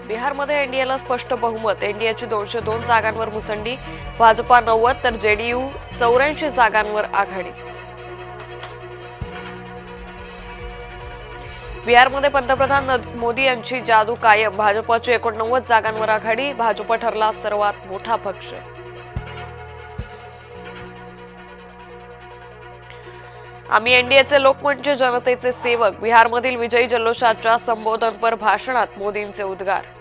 बिहारमध्ये एनडीएला स्पष्ट बहुमत, एनडीएची 202 जागांवर मुसंडी, भाजपा 90 तर जेडीयू 84 जागांवर आघाडी। बिहारमध्ये पंतप्रधान मोदी यांची जादू कायम, भाजपची 89 जागांवर आघाडी, भाजप ठरला सर्वात मोठा पक्ष। आम्ही एनडीएचे लोक म्हणजे जनतेचे सेवक, बिहारमधील विजयी जल्लोषाच्या संबोधनपर भाषणात मोदींचे उद्गार।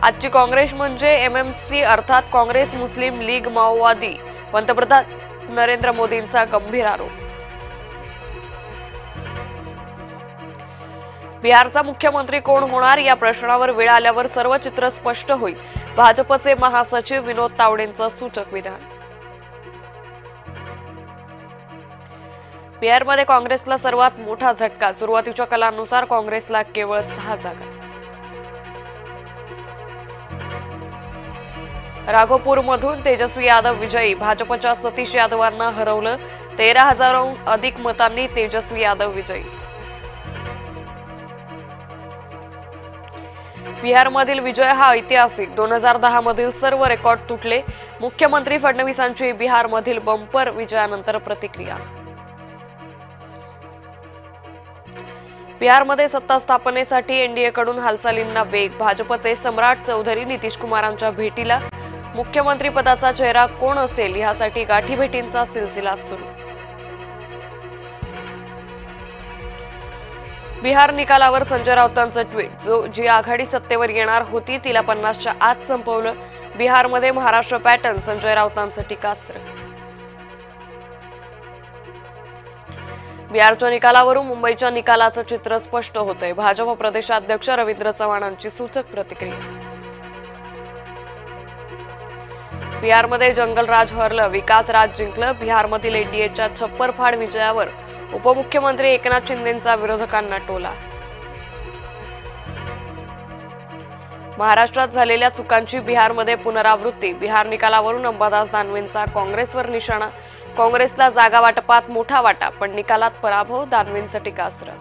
आजची काँग्रेस म्हणजे एमएमसी अर्थात काँग्रेस मुस्लिम लीग माओवादी, पंतप्रधान नरेंद्र मोदींचा गंभीर आरोप। बिहारचा मुख्यमंत्री कोण होणार या प्रश्नावर वेळ आल्यावर सर्व चित्र स्पष्ट होईल, भाजपचे महासचिव विनोद तावडेंचं सूचक विधान। बिहारमध्ये काँग्रेसला सर्वात मोठा झटका, सुरुवातीच्या कलांनुसार काँग्रेसला केवळ 6 जागा। राघोपूरमधून तेजस्वी यादव विजयी, भाजपच्या सतीश यादवांना हरवलं, 13,000हून अधिक मतांनी तेजस्वी यादव विजयी। बिहारमधील विजय हा ऐतिहासिक, 2010 मधील सर्व रेकॉर्ड तुटले, मुख्यमंत्री फडणवीसांची बिहारमधील बंपर विजयानंतर प्रतिक्रिया। बिहारमध्ये सत्ता स्थापनेसाठी एनडीएकडून हालचालींना वेग, भाजपचे सम्राट चौधरी नितीश कुमारांच्या भेटीला, मुख्यमंत्री पदाचा चेहरा कोण असेल यासाठी गाठीभेटींचा सिलसिला सुरू। बिहार निकालावर संजय राऊतांचं ट्विट, जी आघाडी सत्तेवर येणार होती तिला 50च्या आत संपवलं, बिहारमध्ये महाराष्ट्र पॅटर्न, संजय राऊतांचं टीकास्त्र। बिहारच्या निकालावरून मुंबईच्या निकालाचं चित्र स्पष्ट होतंय, भाजप प्रदेशाध्यक्ष रवींद्र चव्हाणांची सूचक प्रतिक्रिया। बिहारमध्ये जंगलराज हरलं, विकास राज जिंकलं, बिहारमधील एनडीएच्या छप्परफाड विजयावर उपमुख्यमंत्री एकनाथ शिंदेंचा विरोधकांना टोला। महाराष्ट्रात झालेल्या चुकांची बिहारमध्ये पुनरावृत्ती, बिहार निकालावरून अंबादास दानवेंचा काँग्रेसवर निशाणा, काँग्रेसला जागा वाटपात मोठा वाटा पण निकालात पराभव, दानवेंचं टीकास्त्र।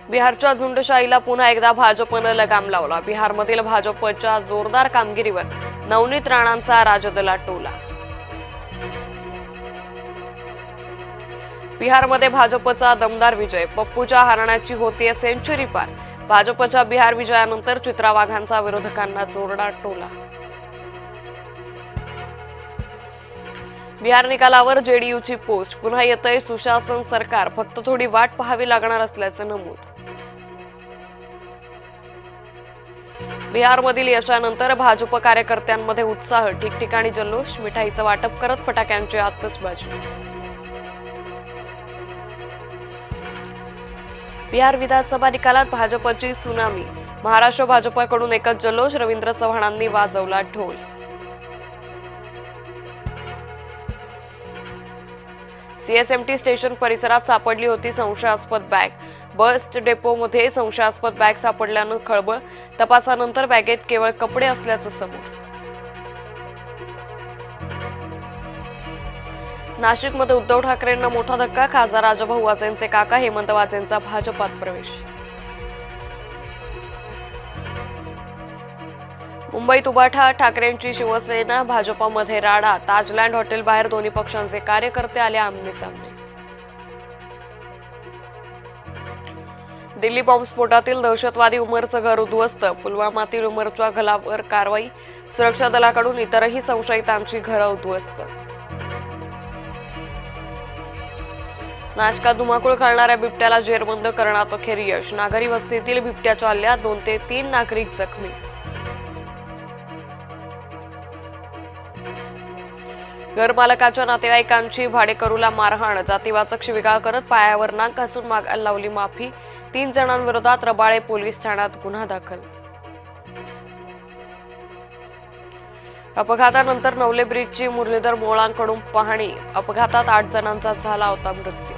बिहारच्या झुंडशाहीला पुन्हा एकदा भाजपनं लगाम लावला, बिहारमधील भाजपच्या जोरदार कामगिरीवर नवनीत राणांचा राजदला टोला। बिहारमध्ये भाजपचा दमदार विजय, पप्पूच्या हरण्याची होतीये सेंचुरी पार, भाजपच्या बिहार विजयानंतर चित्रा वाघांचा विरोधकांना जोरदार टोला। बिहार निकालावर जेडीयूची पोस्ट, पुन्हा येतंय सुशासन सरकार, फक्त थोडी वाट पाहावी लागणार असल्याचं नमूद। बिहारमधील यशानंतर भाजप कार्यकर्त्यांमध्ये उत्साह, ठिकठिकाणी जल्लोष, मिठाईचं वाटप करत फटाक्यांची आतषबाजी। बिहार विधानसभा निकालात भाजपची सुनामी, महाराष्ट्र भाजपकडून एकच जल्लोष, रवींद्र चव्हाणांनी वाजवला ढोल। सीएसएमटी स्टेशन परिसरात सापडली होती संशयास्पद बॅग, बस डेपोमध्ये संशयास्पद बॅग सापडल्यानं खळबळ, तपासानंतर बॅगेत केवळ कपडे असल्याचं समोर। नाशिकमध्ये उद्धव ठाकरेंना मोठा धक्का, खासदार राजाभाऊ वाजेंचे काका हेमंत वाजेंचा भाजपात प्रवेश। मुंबईत उबाठा, ठाकरेंची शिवसेना भाजपामध्ये राडा, ताजलँड हॉटेल बाहेर दोन्ही पक्षांचे कार्यकर्ते आले आमने सामने। दिल्ली बॉम्बस्फोटातील दहशतवादी उमरचं घर उद्ध्वस्त, पुलवामातील उमरच्या घरावर कारवाई, सुरक्षा दलाकडून इतरही संशयितांची घरं उद्ध्वस्त। नाशकात धुमाकूळ घालणाऱ्या बिबट्याला जेरबंद करण्यात अखेर यश, नागरी वस्तीतील बिबट्याच्या हल्ल्यात 2 ते 3 नागरिक जखमी। घरमालकाच्या नातेवाईकांची भाडेकरूला मारहाण, जातीवाचक शिवीगाळ करत पायावर नाक घासून मागायला लावली माफी, 3 जणांविरोधात रबाळे पोलीस ठाण्यात गुन्हा दाखल। अपघातानंतर नवले ब्रिजची मुरलीधर मोहोळांकडून पाहणी, अपघातात 8 जणांचा झाला होता मृत्यू।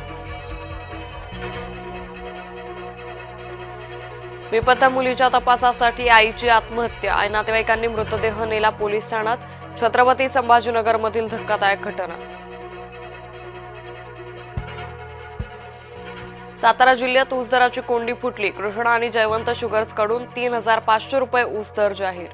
बेपत्ता मुलीच्या तपासासाठी आईची आत्महत्या, नातेवाईकांनी मृतदेह नेला पोलीस ठाण्यात, छत्रपती संभाजीनगर मधील धक्कादायक घटना। सातारा जिल्ह्यात ऊस दराची कोंडी फुटली. कृष्णा आणि जयवंत शुगर्स कडून 3,500 रुपये ऊस दर जाहीर.